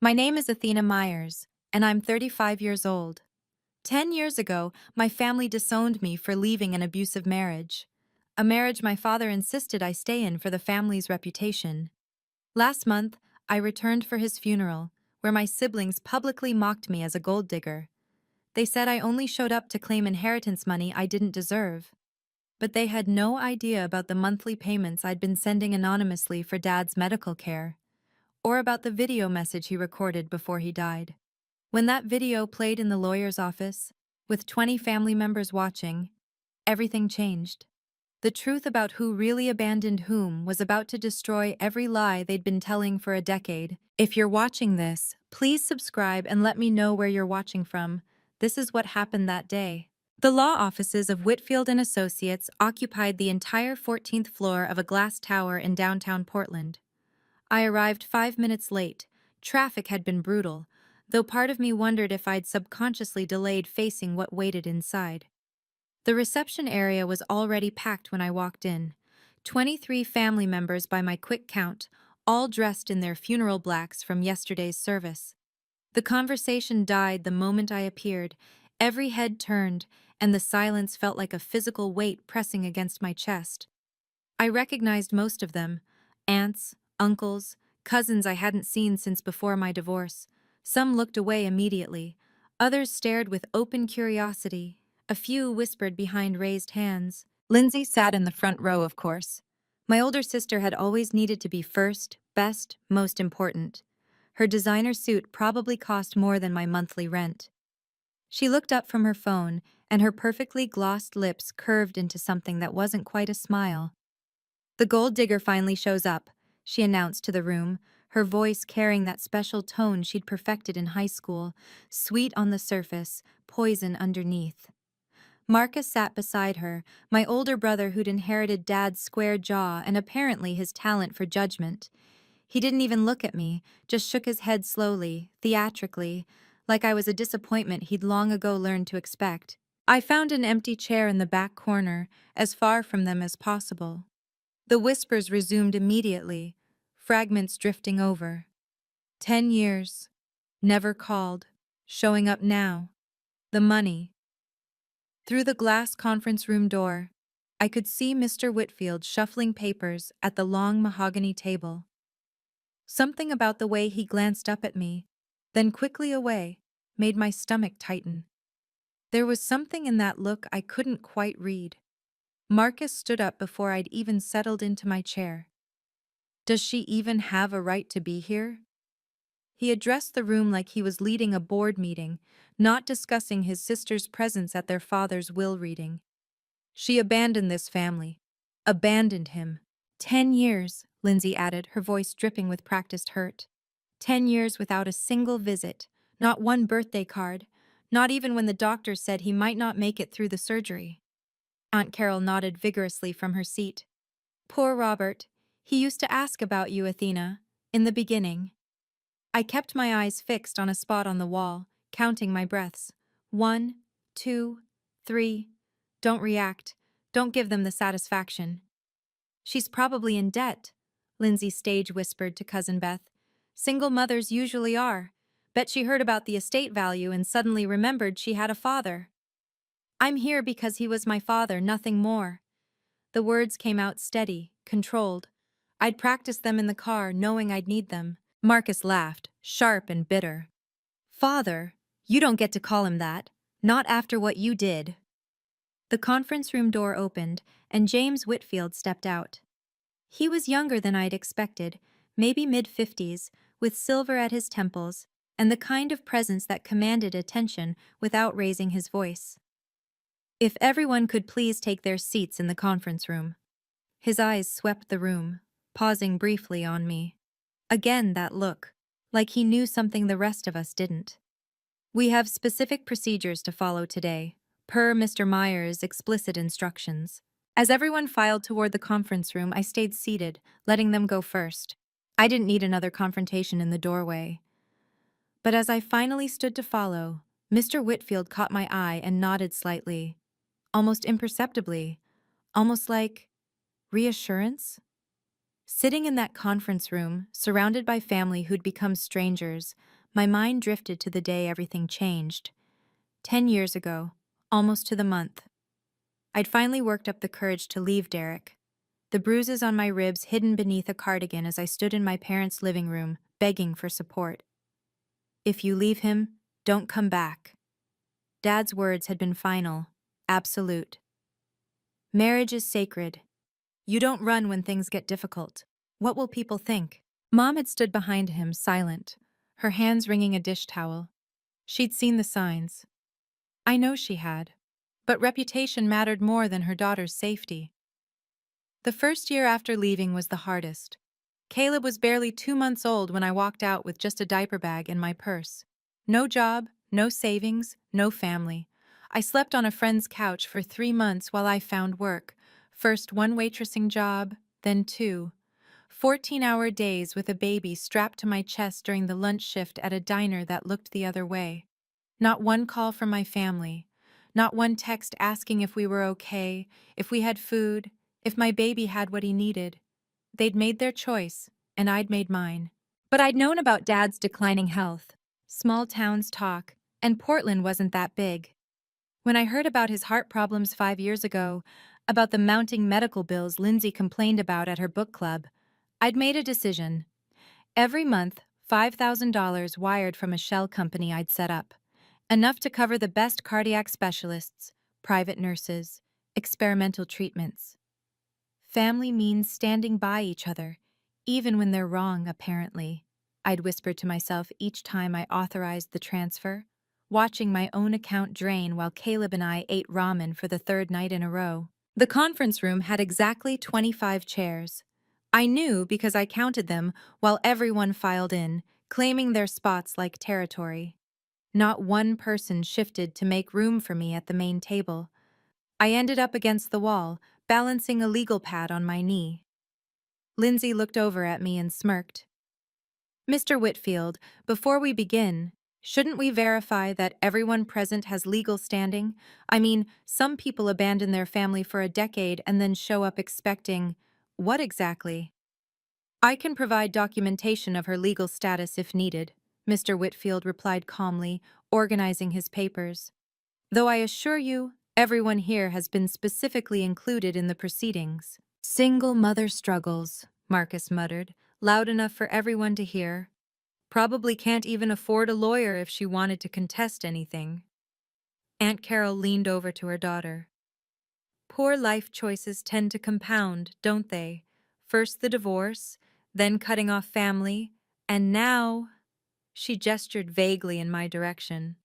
My name is Athena Myers, and I'm 35 years old. 10 years ago, my family disowned me for leaving an abusive marriage. A marriage my father insisted I stay in for the family's reputation. Last month, I returned for his funeral, where my siblings publicly mocked me as a gold digger. They said I only showed up to claim inheritance money I didn't deserve. But they had no idea about the monthly payments I'd been sending anonymously for Dad's medical care, or about the video message he recorded before he died. When that video played in the lawyer's office, with 20 family members watching, everything changed. The truth about who really abandoned whom was about to destroy every lie they'd been telling for a decade. If you're watching this, please subscribe and let me know where you're watching from. This is what happened that day. The law offices of Whitfield and Associates occupied the entire 14th floor of a glass tower in downtown Portland. I arrived 5 minutes late. Traffic had been brutal, though part of me wondered if I'd subconsciously delayed facing what waited inside. The reception area was already packed when I walked in. 23 family members by my quick count, all dressed in their funeral blacks from yesterday's service. The conversation died the moment I appeared. Every head turned, and the silence felt like a physical weight pressing against my chest. I recognized most of them: aunts, uncles, cousins I hadn't seen since before my divorce. Some looked away immediately. Others stared with open curiosity. A few whispered behind raised hands. Lindsay sat in the front row, of course. My older sister had always needed to be first, best, most important. Her designer suit probably cost more than my monthly rent. She looked up from her phone, and her perfectly glossed lips curved into something that wasn't quite a smile. "The gold digger finally shows up," she announced to the room, her voice carrying that special tone she'd perfected in high school, sweet on the surface, poison underneath. Marcus sat beside her, my older brother who'd inherited Dad's square jaw and apparently his talent for judgment. He didn't even look at me, just shook his head slowly, theatrically, like I was a disappointment he'd long ago learned to expect. I found an empty chair in the back corner, as far from them as possible. The whispers resumed immediately, fragments drifting over. 10 years. Never called. Showing up now. The money. Through the glass conference room door, I could see Mr. Whitfield shuffling papers at the long mahogany table. Something about the way he glanced up at me, then quickly away, made my stomach tighten. There was something in that look I couldn't quite read. Marcus stood up before I'd even settled into my chair. "Does she even have a right to be here?" He addressed the room like he was leading a board meeting, not discussing his sister's presence at their father's will reading. "She abandoned this family. Abandoned him." 10 years, Lindsay added, her voice dripping with practiced hurt. 10 years without a single visit, not one birthday card, not even when the doctor said he might not make it through the surgery. Aunt Carol nodded vigorously from her seat. "Poor Robert. He used to ask about you, Athena, in the beginning." I kept my eyes fixed on a spot on the wall, counting my breaths. 1, 2, 3. Don't react. Don't give them the satisfaction. "She's probably in debt," Lindsay stage whispered to Cousin Beth. "Single mothers usually are. Bet she heard about the estate value and suddenly remembered she had a father." "I'm here because he was my father, nothing more." The words came out steady, controlled. I'd practiced them in the car, knowing I'd need them. Marcus laughed, sharp and bitter. "Father? You don't get to call him that. Not after what you did." The conference room door opened, and James Whitfield stepped out. He was younger than I'd expected, maybe mid-50s, with silver at his temples, and the kind of presence that commanded attention without raising his voice. "If everyone could please take their seats in the conference room." His eyes swept the room, pausing briefly on me. Again that look, like he knew something the rest of us didn't. "We have specific procedures to follow today, per Mr. Myers' explicit instructions." As everyone filed toward the conference room, I stayed seated, letting them go first. I didn't need another confrontation in the doorway. But as I finally stood to follow, Mr. Whitfield caught my eye and nodded slightly, almost imperceptibly, almost like reassurance. Sitting in that conference room, surrounded by family who'd become strangers, My mind drifted to the day everything changed. 10 years ago, almost to the month. I'd finally worked up the courage to leave Derek. The bruises on my ribs hidden beneath a cardigan as I stood in my parents' living room, begging for support. If you leave him, don't come back. Dad's words had been final, absolute. Marriage is sacred. You don't run when things get difficult. What will people think? Mom had stood behind him, silent, her hands wringing a dish towel. She'd seen the signs. I know she had. But reputation mattered more than her daughter's safety. The first year after leaving was the hardest. Caleb was barely 2 months old when I walked out with just a diaper bag and my purse. No job, no savings, no family. I slept on a friend's couch for 3 months while I found work. First one waitressing job, then two. 14-hour days with a baby strapped to my chest during the lunch shift at a diner that looked the other way. Not one call from my family. Not one text asking if we were okay, if we had food, if my baby had what he needed. They'd made their choice, and I'd made mine. But I'd known about Dad's declining health. Small towns talk, and Portland wasn't that big. When I heard about his heart problems 5 years ago, about the mounting medical bills Lindsay complained about at her book club, I'd made a decision. Every month, $5,000 wired from a shell company I'd set up. Enough to cover the best cardiac specialists, private nurses, experimental treatments. Family means standing by each other, even when they're wrong, apparently. I'd whisper to myself each time I authorized the transfer, watching my own account drain while Caleb and I ate ramen for the third night in a row. The conference room had exactly 25 chairs. I knew because I counted them while everyone filed in, claiming their spots like territory. Not one person shifted to make room for me at the main table. I ended up against the wall, balancing a legal pad on my knee. Lindsay looked over at me and smirked. Mr. Whitfield, before we begin, shouldn't we verify that everyone present has legal standing? I mean, some people abandon their family for a decade and then show up expecting… what exactly? I can provide documentation of her legal status if needed, Mr. Whitfield replied calmly, organizing his papers. Though I assure you, everyone here has been specifically included in the proceedings. Single mother struggles, Marcus muttered, loud enough for everyone to hear. Probably can't even afford a lawyer if she wanted to contest anything. Aunt Carol leaned over to her daughter. Poor life choices tend to compound, don't they? First the divorce, then cutting off family, and now… She gestured vaguely in my direction.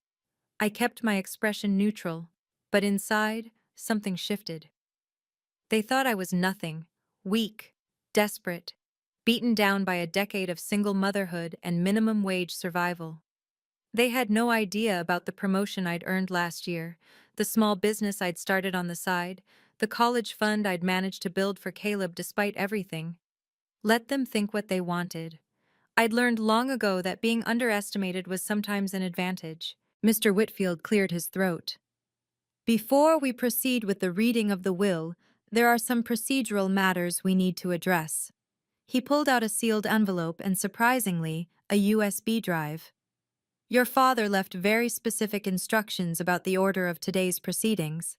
I kept my expression neutral, but inside, something shifted. They thought I was nothing, weak, desperate, beaten down by a decade of single motherhood and minimum wage survival. They had no idea about the promotion I'd earned last year, the small business I'd started on the side, the college fund I'd managed to build for Caleb despite everything. Let them think what they wanted. I'd learned long ago that being underestimated was sometimes an advantage. Mr. Whitfield cleared his throat. Before we proceed with the reading of the will, there are some procedural matters we need to address. He pulled out a sealed envelope and, surprisingly, a USB drive. Your father left very specific instructions about the order of today's proceedings.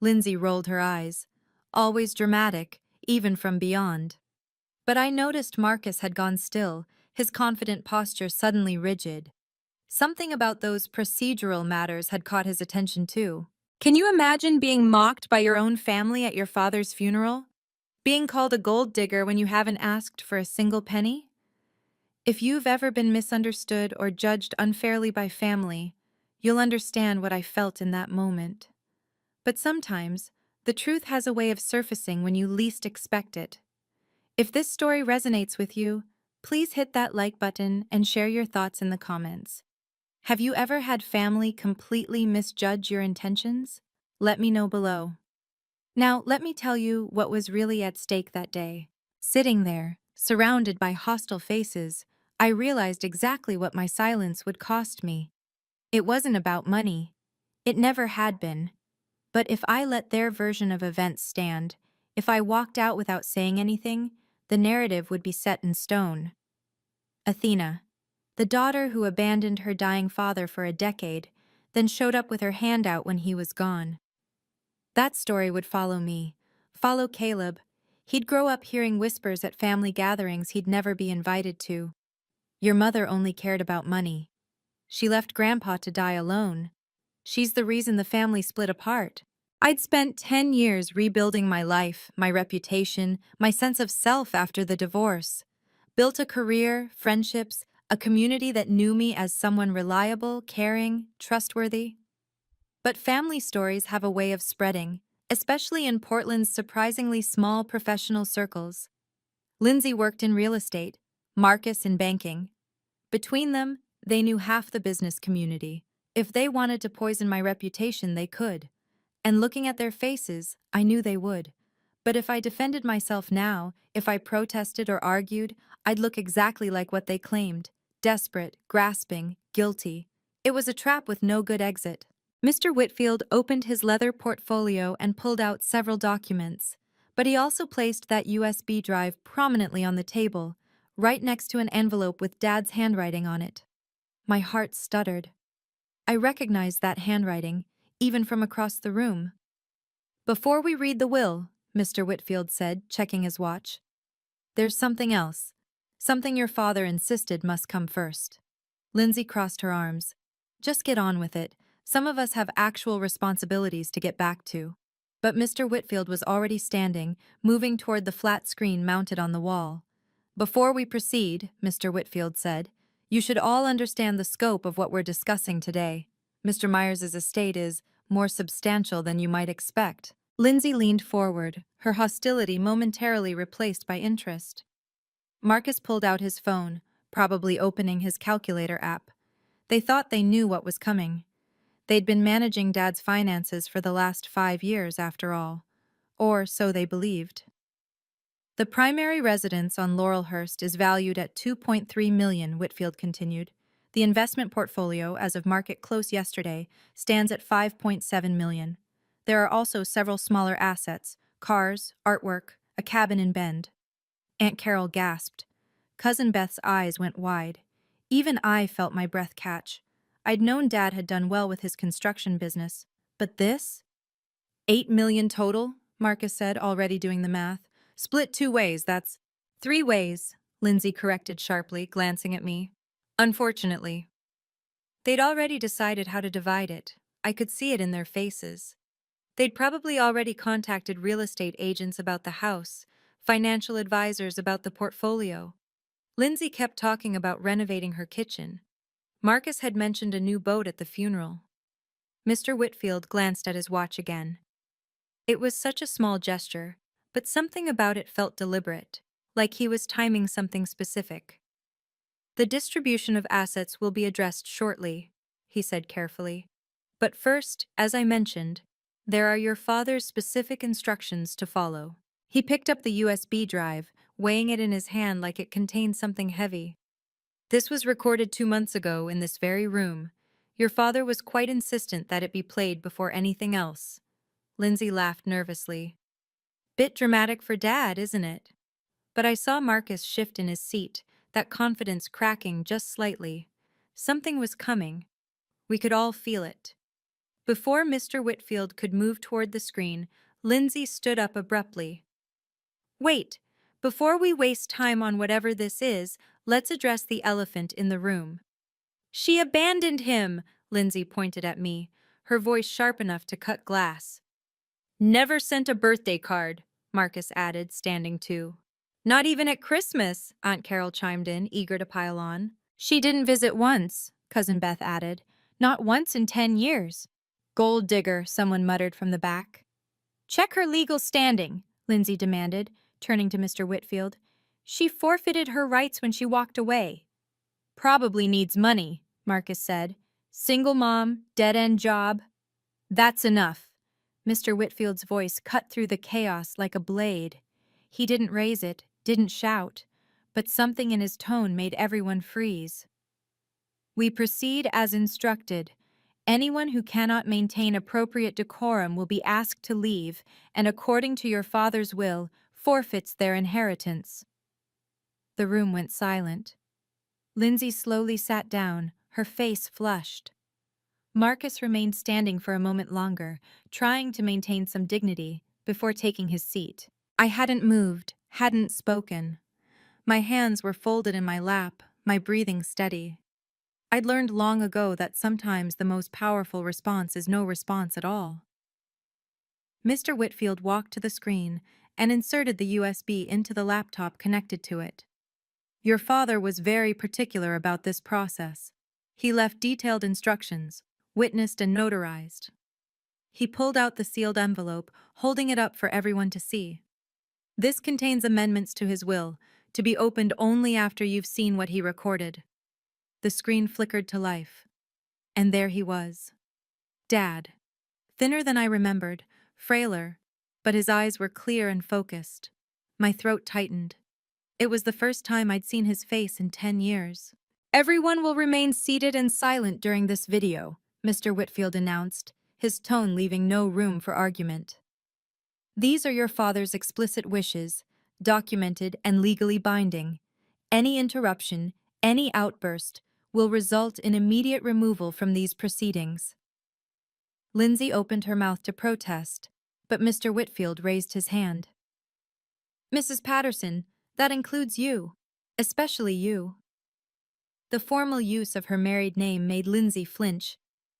Lindsay rolled her eyes. Always dramatic, even from beyond. But I noticed Marcus had gone still, his confident posture suddenly rigid. Something about those procedural matters had caught his attention too. Can you imagine being mocked by your own family at your father's funeral? Being called a gold digger when you haven't asked for a single penny? If you've ever been misunderstood or judged unfairly by family, you'll understand what I felt in that moment. But sometimes, the truth has a way of surfacing when you least expect it. If this story resonates with you, please hit that like button and share your thoughts in the comments. Have you ever had family completely misjudge your intentions? Let me know below. Now, let me tell you what was really at stake that day. Sitting there, surrounded by hostile faces, I realized exactly what my silence would cost me. It wasn't about money. It never had been. But if I let their version of events stand, if I walked out without saying anything, the narrative would be set in stone. Athena. The daughter who abandoned her dying father for a decade, then showed up with her hand out when he was gone. That story would follow me, follow Caleb. He'd grow up hearing whispers at family gatherings he'd never be invited to. Your mother only cared about money. She left Grandpa to die alone. She's the reason the family split apart. I'd spent 10 years rebuilding my life, my reputation, my sense of self after the divorce. Built a career, friendships, a community that knew me as someone reliable, caring, trustworthy. But family stories have a way of spreading, especially in Portland's surprisingly small professional circles. Lindsay worked in real estate, Marcus in banking. Between them, they knew half the business community. If they wanted to poison my reputation, they could. And looking at their faces, I knew they would. But if I defended myself now, if I protested or argued, I'd look exactly like what they claimed. Desperate, grasping, guilty. It was a trap with no good exit. Mr. Whitfield opened his leather portfolio and pulled out several documents. But he also placed that USB drive prominently on the table, right next to an envelope with Dad's handwriting on it. My heart stuttered. I recognized that handwriting, even from across the room. "Before we read the will," Mr. Whitfield said, checking his watch, "there's something else. Something your father insisted must come first." Lindsay crossed her arms. "Just get on with it. Some of us have actual responsibilities to get back to." But Mr. Whitfield was already standing, moving toward the flat screen mounted on the wall. "Before we proceed," Mr. Whitfield said, "you should all understand the scope of what we're discussing today. Mr. Myers's estate is more substantial than you might expect." Lindsay leaned forward, her hostility momentarily replaced by interest. Marcus pulled out his phone, probably opening his calculator app. They thought they knew what was coming. They'd been managing Dad's finances for the last 5 years, after all. Or so they believed. "The primary residence on Laurelhurst is valued at $2.3 million, Whitfield continued. The investment portfolio, as of market close yesterday, stands at $5.7 million. There are also several smaller assets, cars, artwork, a cabin in Bend." Aunt Carol gasped. Cousin Beth's eyes went wide. Even I felt my breath catch. I'd known Dad had done well with his construction business. But this? $8 million total, Marcus said, already doing the math. "Split 2 ways, that's..." "3 ways," Lindsay corrected sharply, glancing at me. "Unfortunately." They'd already decided how to divide it. I could see it in their faces. They'd probably already contacted real estate agents about the house, financial advisors about the portfolio. Lindsay kept talking about renovating her kitchen. Marcus had mentioned a new boat at the funeral. Mr. Whitfield glanced at his watch again. It was such a small gesture, but something about it felt deliberate, like he was timing something specific. "The distribution of assets will be addressed shortly," he said carefully. "But first, as I mentioned, there are your father's specific instructions to follow." He picked up the USB drive, weighing it in his hand like it contained something heavy. "This was recorded 2 months ago in this very room. Your father was quite insistent that it be played before anything else." Lindsay laughed nervously. "Bit dramatic for Dad, isn't it?" But I saw Marcus shift in his seat, that confidence cracking just slightly. Something was coming. We could all feel it. Before Mr. Whitfield could move toward the screen, Lindsay stood up abruptly. "Wait, before we waste time on whatever this is, let's address the elephant in the room." "She abandoned him," Lindsay pointed at me, her voice sharp enough to cut glass. "Never sent a birthday card," Marcus added, standing too. "Not even at Christmas," Aunt Carol chimed in, eager to pile on. "She didn't visit once," Cousin Beth added. "Not once in 10 years. Gold digger," someone muttered from the back. "Check her legal standing," Lindsay demanded, turning to Mr. Whitfield. "She forfeited her rights when she walked away." "Probably needs money," Marcus said. "Single mom, dead-end job." "That's enough." Mr. Whitfield's voice cut through the chaos like a blade. He didn't raise it, didn't shout, but something in his tone made everyone freeze. "We proceed as instructed. Anyone who cannot maintain appropriate decorum will be asked to leave and, according to your father's will, forfeits their inheritance." The room went silent. Lindsay slowly sat down, her face flushed. Marcus remained standing for a moment longer, trying to maintain some dignity, before taking his seat. I hadn't moved, hadn't spoken. My hands were folded in my lap, my breathing steady. I'd learned long ago that sometimes the most powerful response is no response at all. Mr. Whitfield walked to the screen and inserted the USB into the laptop connected to it. Your father was very particular about this process. He left detailed instructions, witnessed and notarized. He pulled out the sealed envelope, holding it up for everyone to see. This contains amendments to his will, to be opened only after you've seen what he recorded. The screen flickered to life. And there he was. Dad. Thinner than I remembered, frailer, but his eyes were clear and focused. My throat tightened. It was the first time I'd seen his face in 10 years. Everyone will remain seated and silent during this video, Mr. Whitfield announced, his tone leaving no room for argument. These are your father's explicit wishes, documented and legally binding. Any interruption, any outburst, will result in immediate removal from these proceedings. Lindsay opened her mouth to protest, but Mr. Whitfield raised his hand. Mrs. Patterson, that includes you, especially you. The formal use of her married name made Lindsay flinch.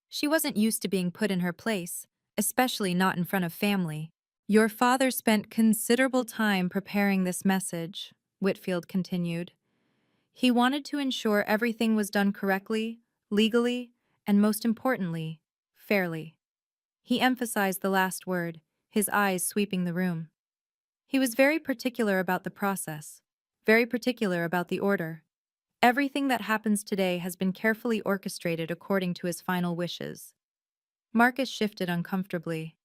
She wasn't used to being put in her place, especially not in front of family. Your father spent considerable time preparing this message, Whitfield continued. He wanted to ensure everything was done correctly, legally, and most importantly, fairly. He emphasized the last word, his eyes sweeping the room. He was very particular about the process, very particular about the order. Everything that happens today has been carefully orchestrated according to his final wishes. Marcus shifted uncomfortably.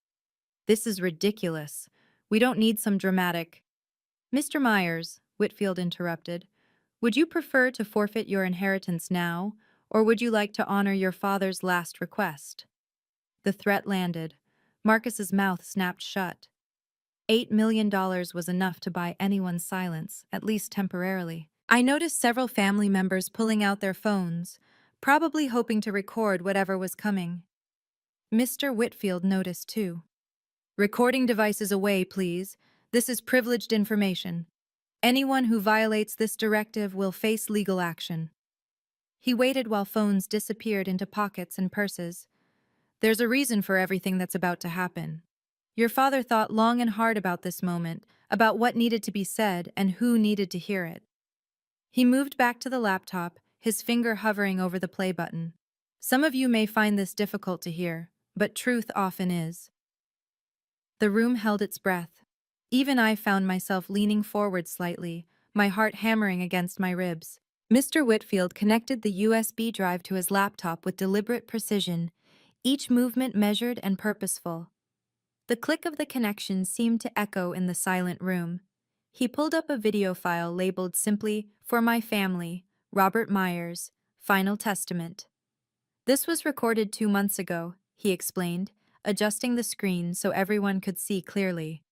This is ridiculous. We don't need some dramatic... Mr. Myers, Whitfield interrupted, would you prefer to forfeit your inheritance now, or would you like to honor your father's last request? The threat landed. Marcus's mouth snapped shut. $8 million was enough to buy anyone's silence, at least temporarily. I noticed several family members pulling out their phones, probably hoping to record whatever was coming. Mr. Whitfield noticed too. Recording devices away, please. This is privileged information. Anyone who violates this directive will face legal action. He waited while phones disappeared into pockets and purses. There's a reason for everything that's about to happen. Your father thought long and hard about this moment, about what needed to be said and who needed to hear it. He moved back to the laptop, his finger hovering over the play button. Some of you may find this difficult to hear, but truth often is. The room held its breath. Even I found myself leaning forward slightly, my heart hammering against my ribs. Mr. Whitfield connected the USB drive to his laptop with deliberate precision, each movement measured and purposeful. The click of the connection seemed to echo in the silent room. He pulled up a video file labeled simply, "For my family, Robert Myers, Final Testament." This was recorded 2 months ago, he explained, adjusting the screen so everyone could see clearly.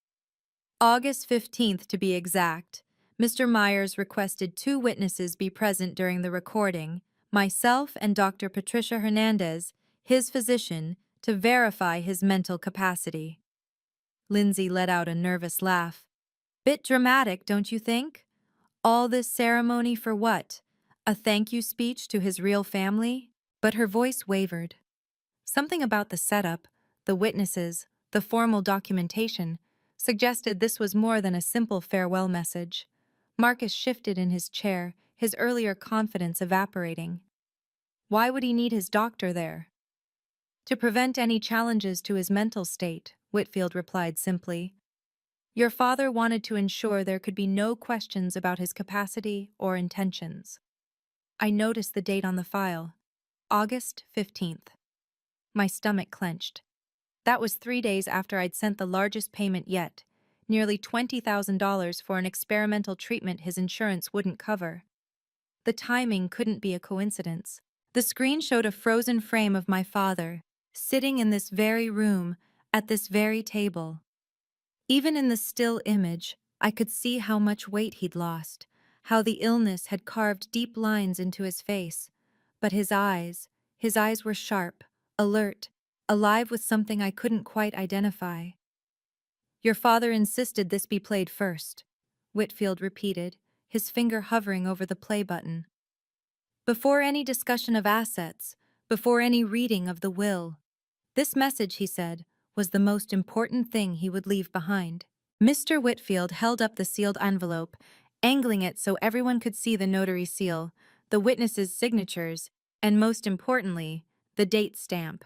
August 15th to be exact, Mr. Myers requested 2 witnesses be present during the recording, myself and Dr. Patricia Hernandez, his physician, to verify his mental capacity. Lindsay let out a nervous laugh. Bit dramatic, don't you think? All this ceremony for what? A thank you speech to his real family? But her voice wavered. Something about the setup, the witnesses, the formal documentation, suggested this was more than a simple farewell message. Marcus shifted in his chair, his earlier confidence evaporating. Why would he need his doctor there? To prevent any challenges to his mental state, Whitfield replied simply. Your father wanted to ensure there could be no questions about his capacity or intentions. I noticed the date on the file, August 15th. My stomach clenched. That was 3 days after I'd sent the largest payment yet, nearly $20,000 for an experimental treatment his insurance wouldn't cover. The timing couldn't be a coincidence. The screen showed a frozen frame of my father, sitting in this very room, at this very table. Even in the still image, I could see how much weight he'd lost, how the illness had carved deep lines into his face. But his eyes were sharp, alert, alive with something I couldn't quite identify. Your father insisted this be played first, Whitfield repeated, his finger hovering over the play button. Before any discussion of assets, before any reading of the will. This message, he said, was the most important thing he would leave behind. Mr. Whitfield held up the sealed envelope, angling it so everyone could see the notary seal, the witnesses' signatures, and most importantly, the date stamp.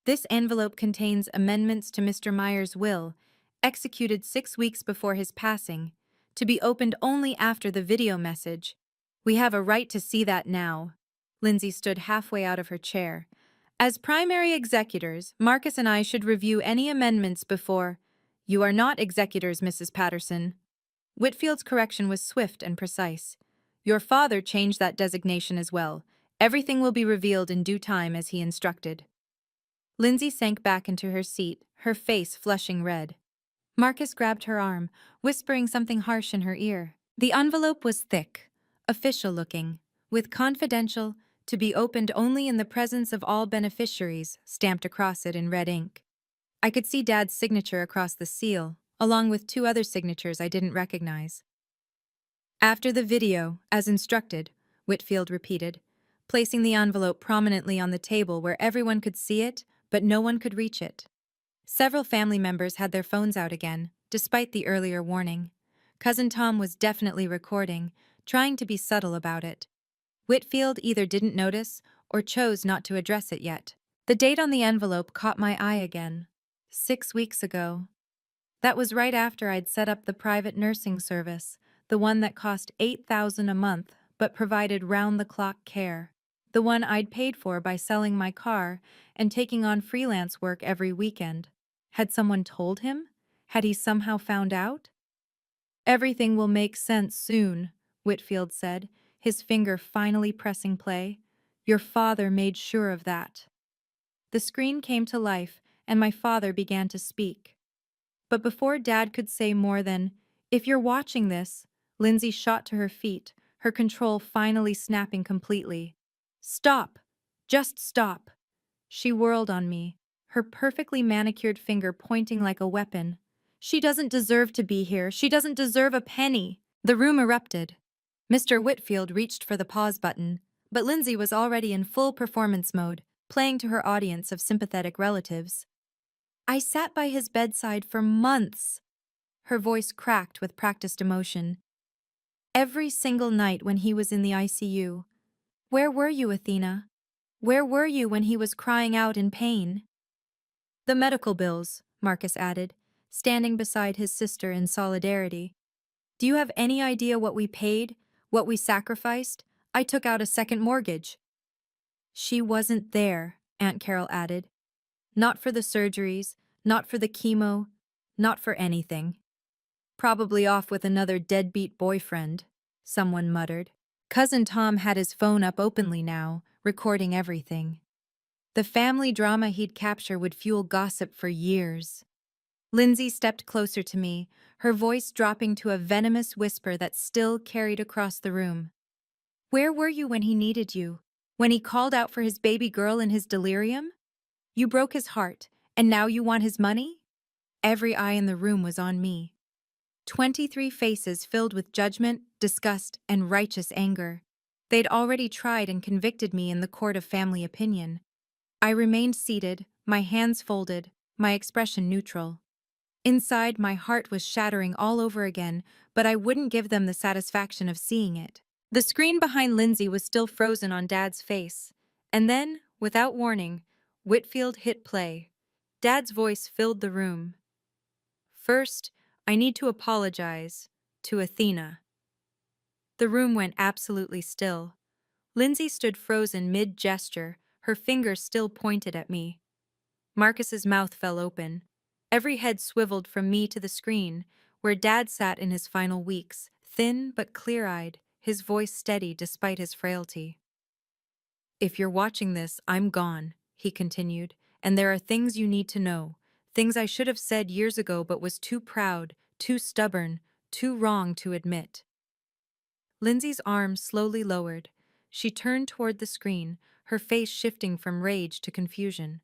This envelope contains amendments to Mr. Meyer's will, executed 6 weeks before his passing, to be opened only after the video message. We have a right to see that now. Lindsay stood halfway out of her chair. As primary executors, Marcus and I should review any amendments before. You are not executors, Mrs. Patterson. Whitfield's correction was swift and precise. Your father changed that designation as well. Everything will be revealed in due time as he instructed. Lindsay sank back into her seat, her face flushing red. Marcus grabbed her arm, whispering something harsh in her ear. The envelope was thick, official-looking, with confidential, to be opened only in the presence of all beneficiaries, stamped across it in red ink. I could see Dad's signature across the seal, along with 2 other signatures I didn't recognize. After the video, as instructed, Whitfield repeated, placing the envelope prominently on the table where everyone could see it, but no one could reach it. Several family members had their phones out again, despite the earlier warning. Cousin Tom was definitely recording, trying to be subtle about it. Whitfield either didn't notice or chose not to address it yet. The date on the envelope caught my eye again. 6 weeks ago. That was right after I'd set up the private nursing service, the one that cost $8,000 a month but provided round-the-clock care. The one I'd paid for by selling my car and taking on freelance work every weekend. Had someone told him? Had he somehow found out? Everything will make sense soon, Whitfield said, his finger finally pressing play. Your father made sure of that. The screen came to life, and my father began to speak. But before Dad could say more than, "If you're watching this," Lindsay shot to her feet, her control finally snapping completely. "Stop! Just stop!" She whirled on me, her perfectly manicured finger pointing like a weapon. "She doesn't deserve to be here. She doesn't deserve a penny." The room erupted. Mr. Whitfield reached for the pause button, but Lindsay was already in full performance mode, playing to her audience of sympathetic relatives. "I sat by his bedside for months." Her voice cracked with practiced emotion. "Every single night when he was in the ICU. Where were you, Athena? Where were you when he was crying out in pain?" "The medical bills," Marcus added, standing beside his sister in solidarity. "Do you have any idea what we paid, what we sacrificed? I took out a second mortgage." "She wasn't there," Aunt Carol added. "Not for the surgeries, not for the chemo, not for anything." "Probably off with another deadbeat boyfriend," someone muttered. Cousin Tom had his phone up openly now, recording everything. The family drama he'd capture would fuel gossip for years. Lindsay stepped closer to me, her voice dropping to a venomous whisper that still carried across the room. "Where were you when he needed you? When he called out for his baby girl in his delirium? You broke his heart, and now you want his money?" Every eye in the room was on me. 23 faces filled with judgment, disgust, and righteous anger. They'd already tried and convicted me in the court of family opinion. I remained seated, my hands folded, my expression neutral. Inside, my heart was shattering all over again, but I wouldn't give them the satisfaction of seeing it. The screen behind Lindsay was still frozen on Dad's face. And then, without warning, Whitfield hit play. Dad's voice filled the room. "First, I need to apologize to Athena." The room went absolutely still. Lindsay stood frozen mid-gesture, her fingers still pointed at me. Marcus's mouth fell open. Every head swiveled from me to the screen, where Dad sat in his final weeks, thin but clear-eyed, his voice steady despite his frailty. "If you're watching this, I'm gone," he continued, "and there are things you need to know, things I should have said years ago but was too proud, too stubborn, too wrong to admit." Lindsay's arm slowly lowered. She turned toward the screen, her face shifting from rage to confusion.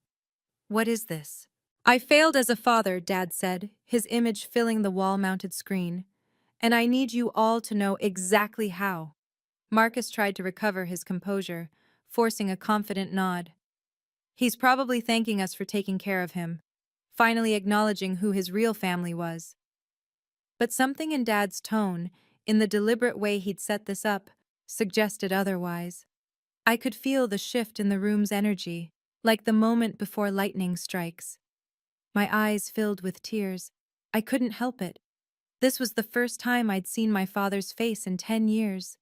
What is this? I failed as a father, Dad said, his image filling the wall-mounted screen. And I need you all to know exactly how. Marcus tried to recover his composure, forcing a confident nod. He's probably thanking us for taking care of him, finally acknowledging who his real family was. But something in Dad's tone, in the deliberate way he'd set this up, suggested otherwise. I could feel the shift in the room's energy, like the moment before lightning strikes. My eyes filled with tears. I couldn't help it. This was the first time I'd seen my father's face in 10 years.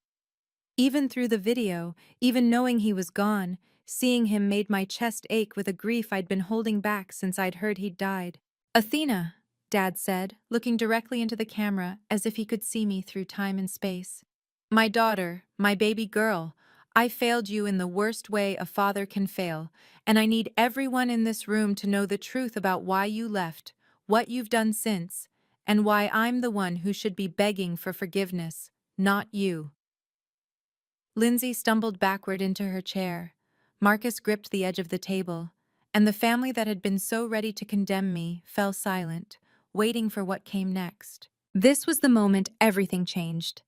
Even through the video, even knowing he was gone, seeing him made my chest ache with a grief I'd been holding back since I'd heard he'd died. Athena, Dad said, looking directly into the camera as if he could see me through time and space. My daughter, my baby girl, I failed you in the worst way a father can fail, and I need everyone in this room to know the truth about why you left, what you've done since, and why I'm the one who should be begging for forgiveness, not you. Lindsay stumbled backward into her chair. Marcus gripped the edge of the table, and the family that had been so ready to condemn me fell silent, waiting for what came next. This was the moment everything changed.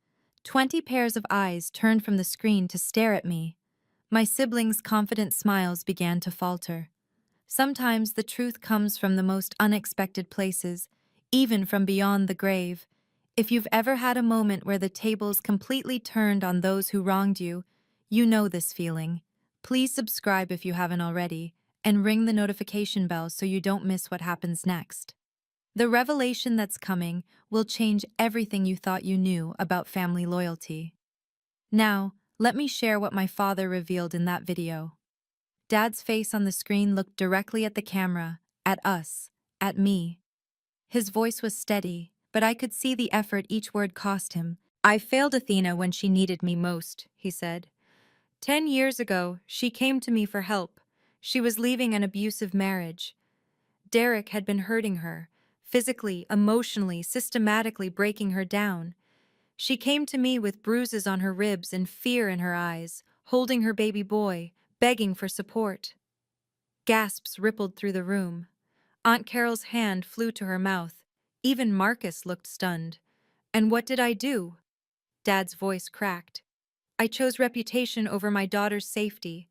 20 pairs of eyes turned from the screen to stare at me. My siblings' confident smiles began to falter. Sometimes the truth comes from the most unexpected places, even from beyond the grave. If you've ever had a moment where the tables completely turned on those who wronged you, you know this feeling. Please subscribe if you haven't already, and ring the notification bell so you don't miss what happens next. The revelation that's coming will change everything you thought you knew about family loyalty. Now, let me share what my father revealed in that video. Dad's face on the screen looked directly at the camera, at us, at me. His voice was steady, but I could see the effort each word cost him. I failed Athena when she needed me most, he said. 10 years ago, she came to me for help. She was leaving an abusive marriage. Derek had been hurting her, physically, emotionally, systematically breaking her down. She came to me with bruises on her ribs and fear in her eyes, holding her baby boy, begging for support. Gasps rippled through the room. Aunt Carol's hand flew to her mouth. Even Marcus looked stunned. And what did I do? Dad's voice cracked. I chose reputation over my daughter's safety.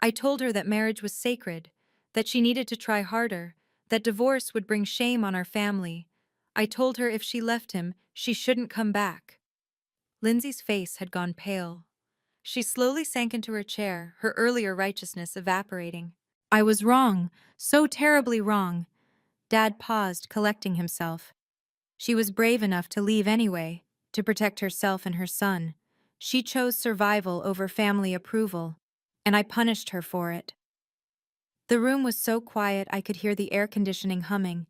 I told her that marriage was sacred, that she needed to try harder, that divorce would bring shame on our family. I told her if she left him, she shouldn't come back. Lindsay's face had gone pale. She slowly sank into her chair, her earlier righteousness evaporating. I was wrong, so terribly wrong. Dad paused, collecting himself. She was brave enough to leave anyway, to protect herself and her son. She chose survival over family approval, and I punished her for it. The room was so quiet I could hear the air conditioning humming.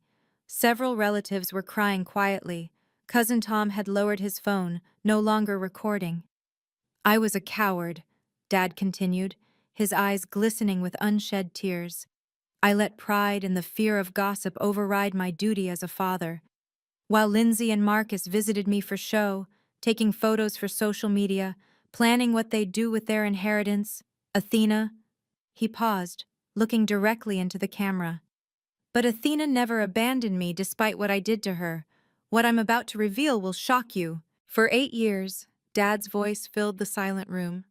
Several relatives were crying quietly. Cousin Tom had lowered his phone, no longer recording. I was a coward, Dad continued, his eyes glistening with unshed tears. I let pride and the fear of gossip override my duty as a father. While Lindsay and Marcus visited me for show, taking photos for social media, planning what they'd do with their inheritance, Athena. He paused, looking directly into the camera. But Athena never abandoned me despite what I did to her. What I'm about to reveal will shock you. For 8 years, Dad's voice filled the silent room.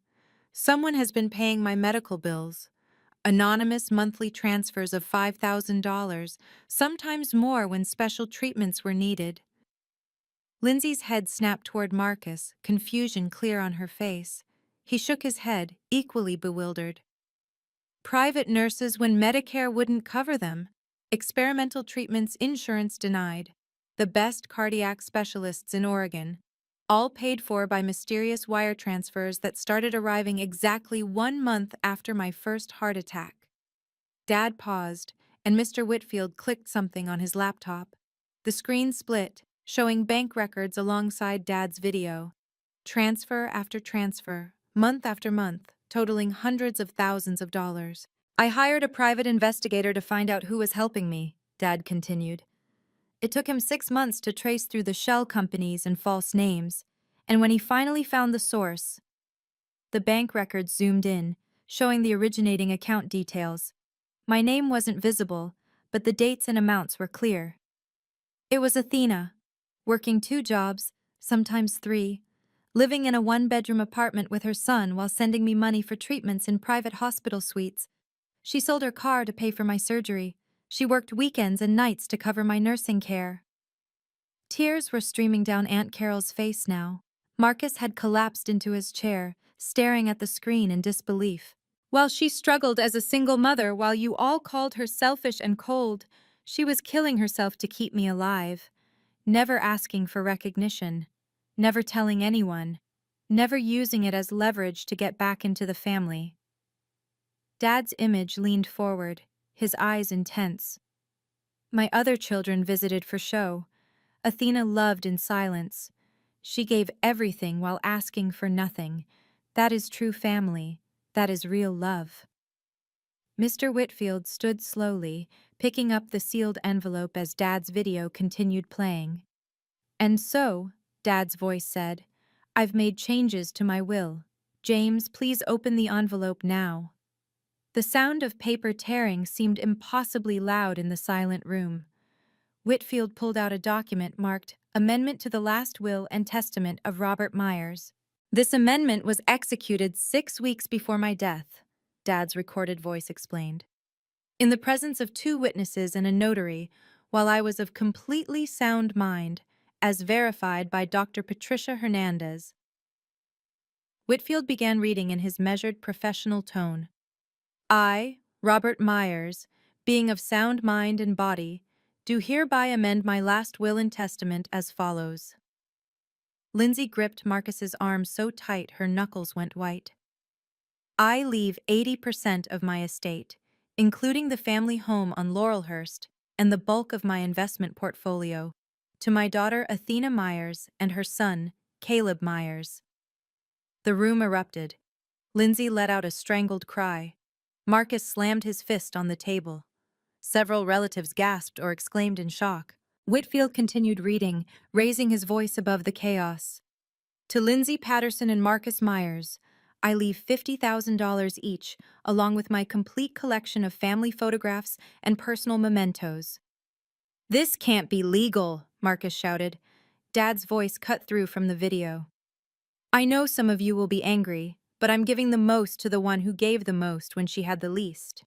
Someone has been paying my medical bills. Anonymous monthly transfers of $5,000, sometimes more when special treatments were needed. Lindsay's head snapped toward Marcus, confusion clear on her face. He shook his head, equally bewildered. Private nurses when Medicare wouldn't cover them. Experimental treatments insurance denied. The best cardiac specialists in Oregon. All paid for by mysterious wire transfers that started arriving exactly 1 month after my first heart attack. Dad paused, and Mr. Whitfield clicked something on his laptop. The screen split, showing bank records alongside Dad's video. Transfer after transfer, month after month, totaling hundreds of thousands of dollars. I hired a private investigator to find out who was helping me, Dad continued. It took him 6 months to trace through the shell companies and false names, And when he finally found the source, the bank records zoomed in, showing the originating account details. My name wasn't visible, but the dates and amounts were clear. It was Athena, working 2 jobs, sometimes 3, living in a 1-bedroom apartment with her son while sending me money for treatments in private hospital suites. She sold her car to pay for my surgery. She worked weekends and nights to cover my nursing care. Tears were streaming down Aunt Carol's face now. Marcus had collapsed into his chair, staring at the screen in disbelief. While she struggled as a single mother while you all called her selfish and cold, she was killing herself to keep me alive, never asking for recognition, never telling anyone, never using it as leverage to get back into the family. Dad's image leaned forward, his eyes intense. My other children visited for show. Athena loved in silence. She gave everything while asking for nothing. That is true family. That is real love. Mr. Whitfield stood slowly, picking up the sealed envelope as Dad's video continued playing. And so, Dad's voice said, "I've made changes to my will. James, please open the envelope now." The sound of paper tearing seemed impossibly loud in the silent room. Whitfield pulled out a document marked Amendment to the Last Will and Testament of Robert Myers. This amendment was executed 6 weeks before my death, Dad's recorded voice explained. In the presence of 2 witnesses and a notary, while I was of completely sound mind, as verified by Dr. Patricia Hernandez. Whitfield began reading in his measured professional tone. I, Robert Myers, being of sound mind and body, do hereby amend my last will and testament as follows. Lindsay gripped Marcus's arm so tight her knuckles went white. I leave 80% of my estate, including the family home on Laurelhurst and the bulk of my investment portfolio, to my daughter Athena Myers and her son, Caleb Myers. The room erupted. Lindsay let out a strangled cry. Marcus slammed his fist on the table. Several relatives gasped or exclaimed in shock. Whitfield continued reading, raising his voice above the chaos. To Lindsay Patterson and Marcus Myers, I leave $50,000 each, along with my complete collection of family photographs and personal mementos. This can't be legal, Marcus shouted. Dad's voice cut through from the video. I know some of you will be angry, but I'm giving the most to the one who gave the most when she had the least.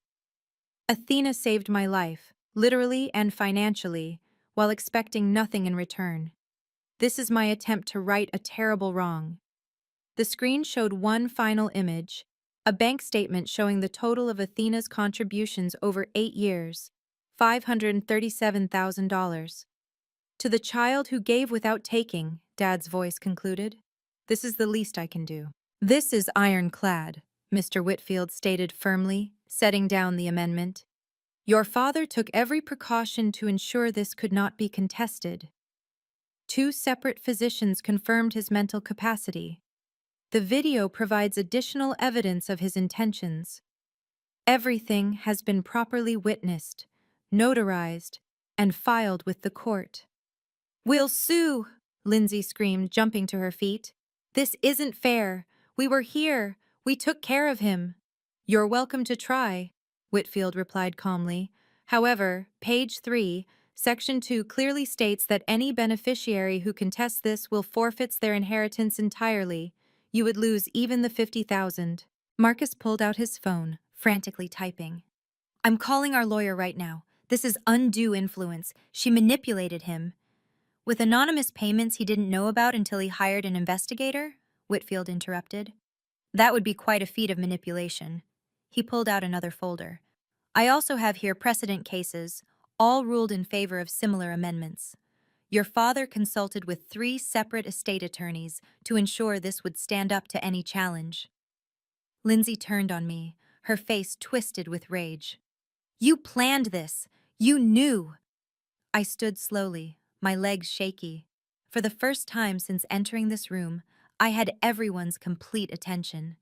Athena saved my life, literally and financially, while expecting nothing in return. This is my attempt to right a terrible wrong. The screen showed one final image, a bank statement showing the total of Athena's contributions over 8 years, $537,000. To the child who gave without taking, Dad's voice concluded. This is the least I can do. This is ironclad, Mr. Whitfield stated firmly, setting down the amendment. Your father took every precaution to ensure this could not be contested. 2 separate physicians confirmed his mental capacity. The video provides additional evidence of his intentions. Everything has been properly witnessed, notarized, and filed with the court. We'll sue, Lindsay screamed, jumping to her feet. This isn't fair. We were here. We took care of him. You're welcome to try, Whitfield replied calmly. However, page 3, Section 2 clearly states that any beneficiary who contests this will forfeit their inheritance entirely. You would lose even the $50,000. Marcus pulled out his phone, frantically typing. I'm calling our lawyer right now. This is undue influence. She manipulated him. With anonymous payments he didn't know about until he hired an investigator? Whitfield interrupted. That would be quite a feat of manipulation. He pulled out another folder. I also have here precedent cases, all ruled in favor of similar amendments. Your father consulted with 3 separate estate attorneys to ensure this would stand up to any challenge. Lindsay turned on me, her face twisted with rage. You planned this. You knew. I stood slowly, my legs shaky. For the first time since entering this room, I had everyone's complete attention.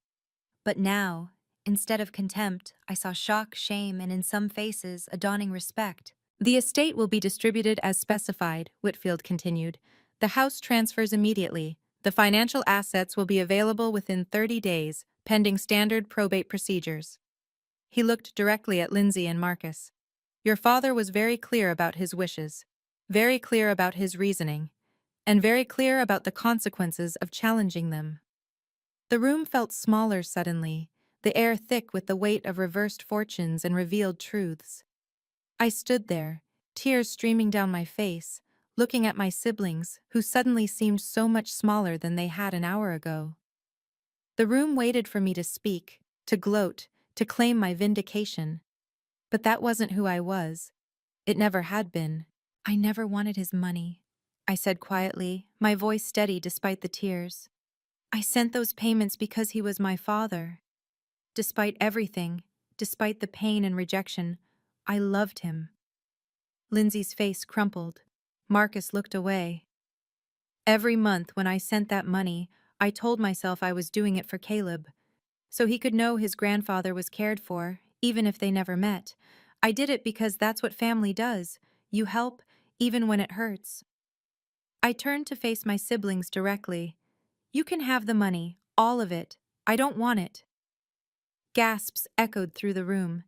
But now, instead of contempt, I saw shock, shame, and in some faces, a dawning respect. The estate will be distributed as specified, Whitfield continued. The house transfers immediately. The financial assets will be available within 30 days, pending standard probate procedures. He looked directly at Lindsay and Marcus. Your father was very clear about his wishes, very clear about his reasoning, and very clear about the consequences of challenging them. The room felt smaller suddenly, the air thick with the weight of reversed fortunes and revealed truths. I stood there, tears streaming down my face, looking at my siblings, who suddenly seemed so much smaller than they had an hour ago. The room waited for me to speak, to gloat, to claim my vindication. But that wasn't who I was. It never had been. I never wanted his money, I said quietly, my voice steady despite the tears. I sent those payments because he was my father. Despite everything, despite the pain and rejection, I loved him. Lindsay's face crumpled. Marcus looked away. Every month when I sent that money, I told myself I was doing it for Caleb, so he could know his grandfather was cared for, even if they never met. I did it because that's what family does. You help, even when it hurts. I turned to face my siblings directly. You can have the money, all of it. I don't want it. Gasps echoed through the room.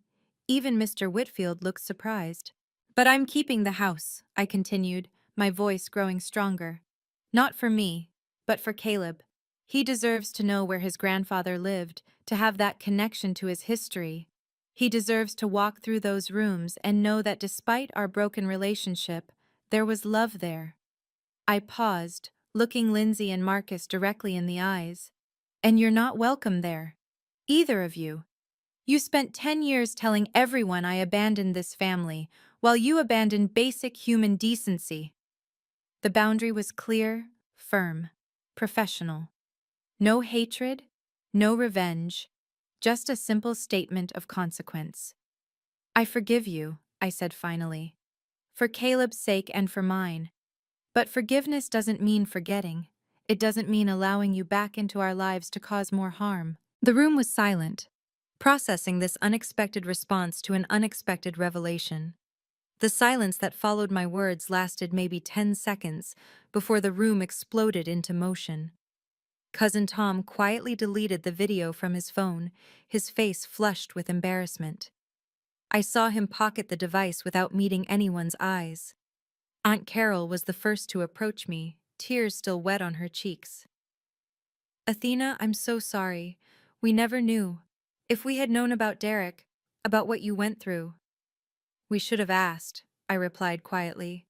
Even Mr. Whitfield looked surprised. But I'm keeping the house, I continued, my voice growing stronger. Not for me, but for Caleb. He deserves to know where his grandfather lived, to have that connection to his history. He deserves to walk through those rooms and know that despite our broken relationship, there was love there. I paused, looking Lindsay and Marcus directly in the eyes. And you're not welcome there. Either of you. You spent 10 years telling everyone I abandoned this family, while you abandoned basic human decency. The boundary was clear, firm, professional. No hatred, no revenge, just a simple statement of consequence. I forgive you, I said finally. For Caleb's sake and for mine. But forgiveness doesn't mean forgetting. It doesn't mean allowing you back into our lives to cause more harm. The room was silent, processing this unexpected response to an unexpected revelation. The silence that followed my words lasted maybe 10 seconds before the room exploded into motion. Cousin Tom quietly deleted the video from his phone, his face flushed with embarrassment. I saw him pocket the device without meeting anyone's eyes. Aunt Carol was the first to approach me, tears still wet on her cheeks. Athena, I'm so sorry. We never knew. If we had known about Derek, about what you went through. We should have asked, I replied quietly.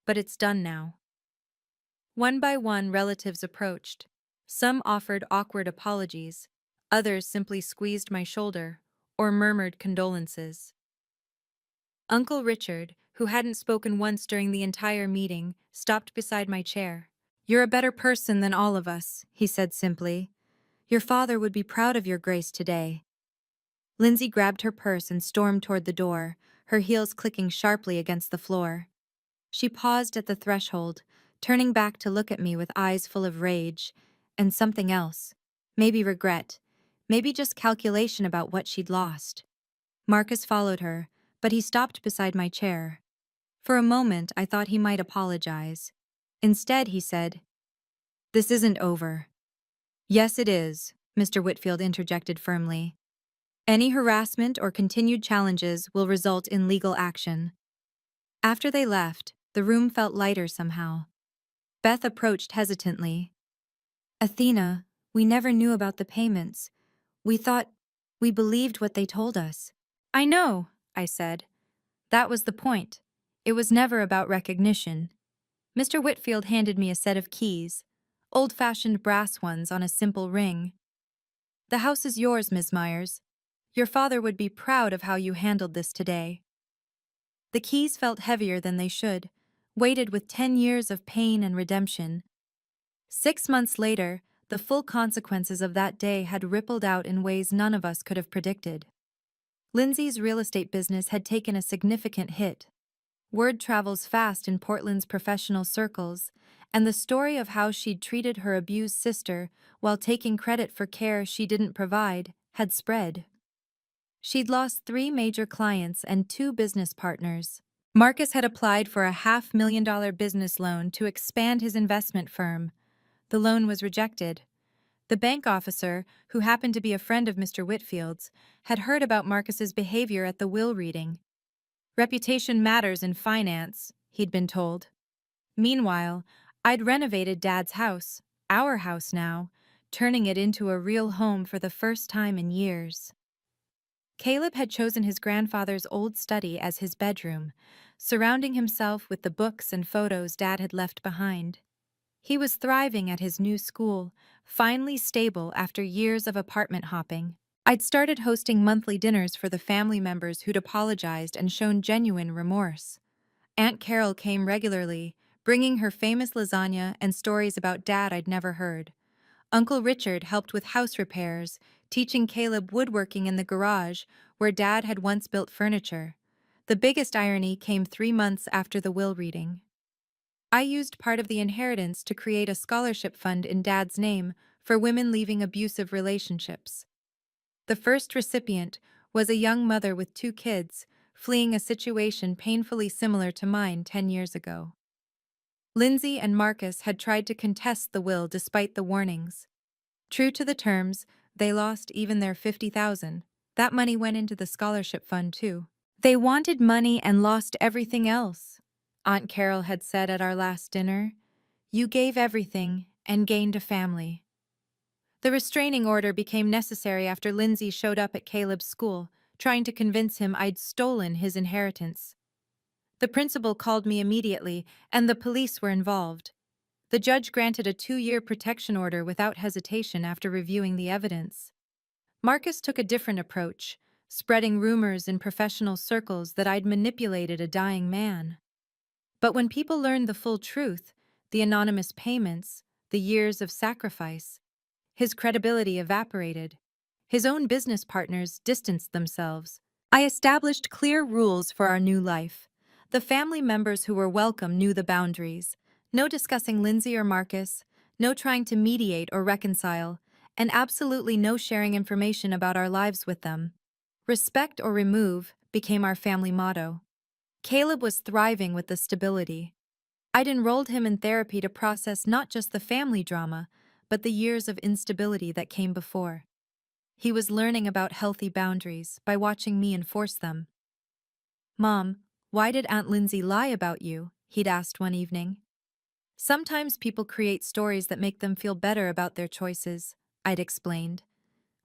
But it's done now. One by one, relatives approached. Some offered awkward apologies. Others simply squeezed my shoulder or murmured condolences. Uncle Richard, who hadn't spoken once during the entire meeting, stopped beside my chair. You're a better person than all of us, he said simply. Your father would be proud of your grace today. Lindsay grabbed her purse and stormed toward the door, her heels clicking sharply against the floor. She paused at the threshold, turning back to look at me with eyes full of rage, and something else. Maybe regret, maybe just calculation about what she'd lost. Marcus followed her, but he stopped beside my chair. For a moment, I thought he might apologize. Instead, he said, "This isn't over." "Yes, it is," Mr. Whitfield interjected firmly. "Any harassment or continued challenges will result in legal action." After they left, the room felt lighter somehow. Beth approached hesitantly. "Athena, we never knew about the payments. We believed what they told us." "I know," I said. "That was the point. It was never about recognition." Mr. Whitfield handed me a set of keys, old-fashioned brass ones on a simple ring. "The house is yours, Ms. Myers. Your father would be proud of how you handled this today." The keys felt heavier than they should, weighted with 10 years of pain and redemption. 6 months later, the full consequences of that day had rippled out in ways none of us could have predicted. Lindsay's real estate business had taken a significant hit. Word travels fast in Portland's professional circles, and the story of how she'd treated her abused sister while taking credit for care she didn't provide had spread. She'd lost 3 major clients and 2 business partners. Marcus had applied for a $500,000 business loan to expand his investment firm. The loan was rejected. The bank officer, who happened to be a friend of Mr. Whitfield's, had heard about Marcus's behavior at the will reading. Reputation matters in finance, he'd been told. Meanwhile, I'd renovated Dad's house, our house now, turning it into a real home for the first time in years. Caleb had chosen his grandfather's old study as his bedroom, surrounding himself with the books and photos Dad had left behind. He was thriving at his new school, finally stable after years of apartment hopping. I'd started hosting monthly dinners for the family members who'd apologized and shown genuine remorse. Aunt Carol came regularly, bringing her famous lasagna and stories about Dad I'd never heard. Uncle Richard helped with house repairs, teaching Caleb woodworking in the garage where Dad had once built furniture. The biggest irony came 3 months after the will reading. I used part of the inheritance to create a scholarship fund in Dad's name for women leaving abusive relationships. The first recipient was a young mother with 2 kids, fleeing a situation painfully similar to mine 10 years ago. Lindsay and Marcus had tried to contest the will despite the warnings. True to the terms, they lost even their $50,000. That money went into the scholarship fund too. They wanted money and lost everything else, Aunt Carol had said at our last dinner. You gave everything and gained a family. The restraining order became necessary after Lindsay showed up at Caleb's school, trying to convince him I'd stolen his inheritance. The principal called me immediately, and the police were involved. The judge granted a 2-year protection order without hesitation after reviewing the evidence. Marcus took a different approach, spreading rumors in professional circles that I'd manipulated a dying man. But when people learned the full truth, the anonymous payments, the years of sacrifice, his credibility evaporated. His own business partners distanced themselves. I established clear rules for our new life. The family members who were welcome knew the boundaries. No discussing Lindsay or Marcus, no trying to mediate or reconcile, and absolutely no sharing information about our lives with them. Respect or remove became our family motto. Caleb was thriving with the stability. I'd enrolled him in therapy to process not just the family drama, but the years of instability that came before. He was learning about healthy boundaries by watching me enforce them. Mom, why did Aunt Lindsay lie about you? He'd asked one evening. Sometimes people create stories that make them feel better about their choices, I'd explained.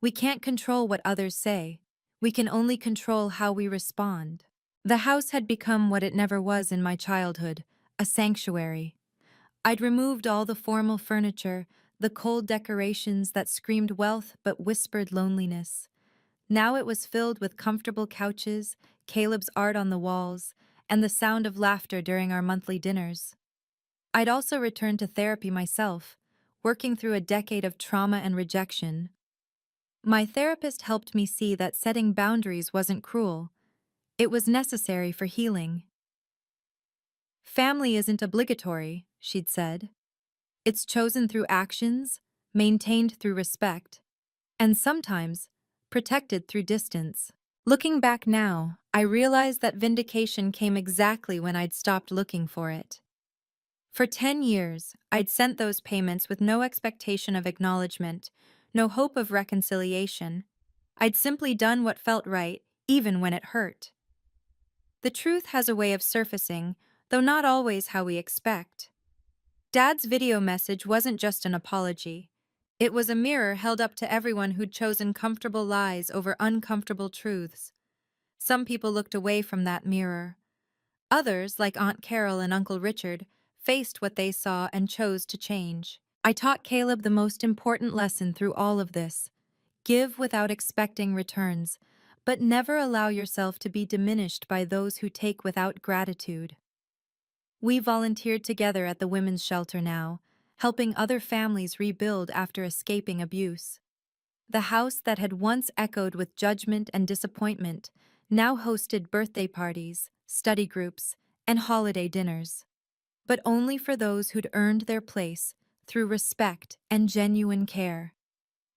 We can't control what others say. We can only control how we respond. The house had become what it never was in my childhood, a sanctuary. I'd removed all the formal furniture, the cold decorations that screamed wealth but whispered loneliness. Now it was filled with comfortable couches, Caleb's art on the walls, and the sound of laughter during our monthly dinners. I'd also returned to therapy myself, working through a decade of trauma and rejection. My therapist helped me see that setting boundaries wasn't cruel. It was necessary for healing. Family isn't obligatory, she'd said. It's chosen through actions, maintained through respect, and sometimes protected through distance. Looking back now, I realized that vindication came exactly when I'd stopped looking for it. For 10 years, I'd sent those payments with no expectation of acknowledgement, no hope of reconciliation. I'd simply done what felt right, even when it hurt. The truth has a way of surfacing, though not always how we expect. Dad's video message wasn't just an apology. It was a mirror held up to everyone who'd chosen comfortable lies over uncomfortable truths. Some people looked away from that mirror. Others, like Aunt Carol and Uncle Richard, faced what they saw and chose to change. I taught Caleb the most important lesson through all of this. Give without expecting returns, but never allow yourself to be diminished by those who take without gratitude. We volunteered together at the women's shelter now, helping other families rebuild after escaping abuse. The house that had once echoed with judgment and disappointment now hosted birthday parties, study groups, and holiday dinners. But only for those who'd earned their place through respect and genuine care.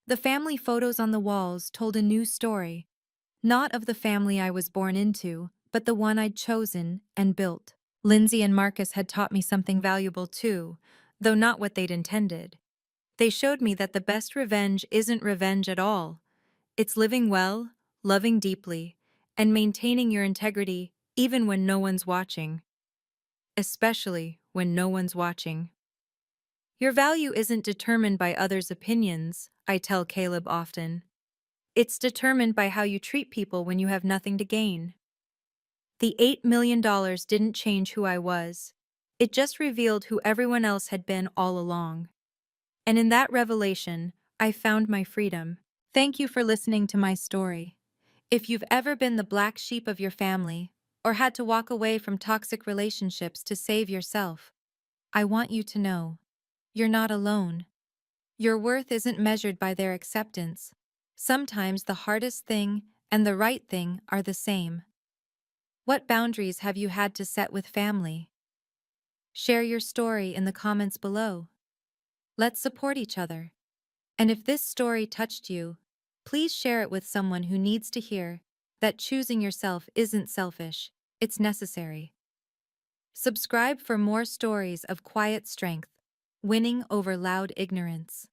The family photos on the walls told a new story, not of the family I was born into, but the one I'd chosen and built. Lindsay and Marcus had taught me something valuable too, though not what they'd intended. They showed me that the best revenge isn't revenge at all. It's living well, loving deeply, and maintaining your integrity even when no one's watching. Especially when no one's watching. Your value isn't determined by others' opinions, I tell Caleb often. It's determined by how you treat people when you have nothing to gain. The $8 million didn't change who I was. It just revealed who everyone else had been all along. And in that revelation, I found my freedom. Thank you for listening to my story. If you've ever been the black sheep of your family, or had to walk away from toxic relationships to save yourself, I want you to know you're not alone. Your worth isn't measured by their acceptance. Sometimes the hardest thing and the right thing are the same. What boundaries have you had to set with family? Share your story in the comments below. Let's support each other. And if this story touched you, please share it with someone who needs to hear that choosing yourself isn't selfish, it's necessary. Subscribe for more stories of quiet strength, winning over loud ignorance.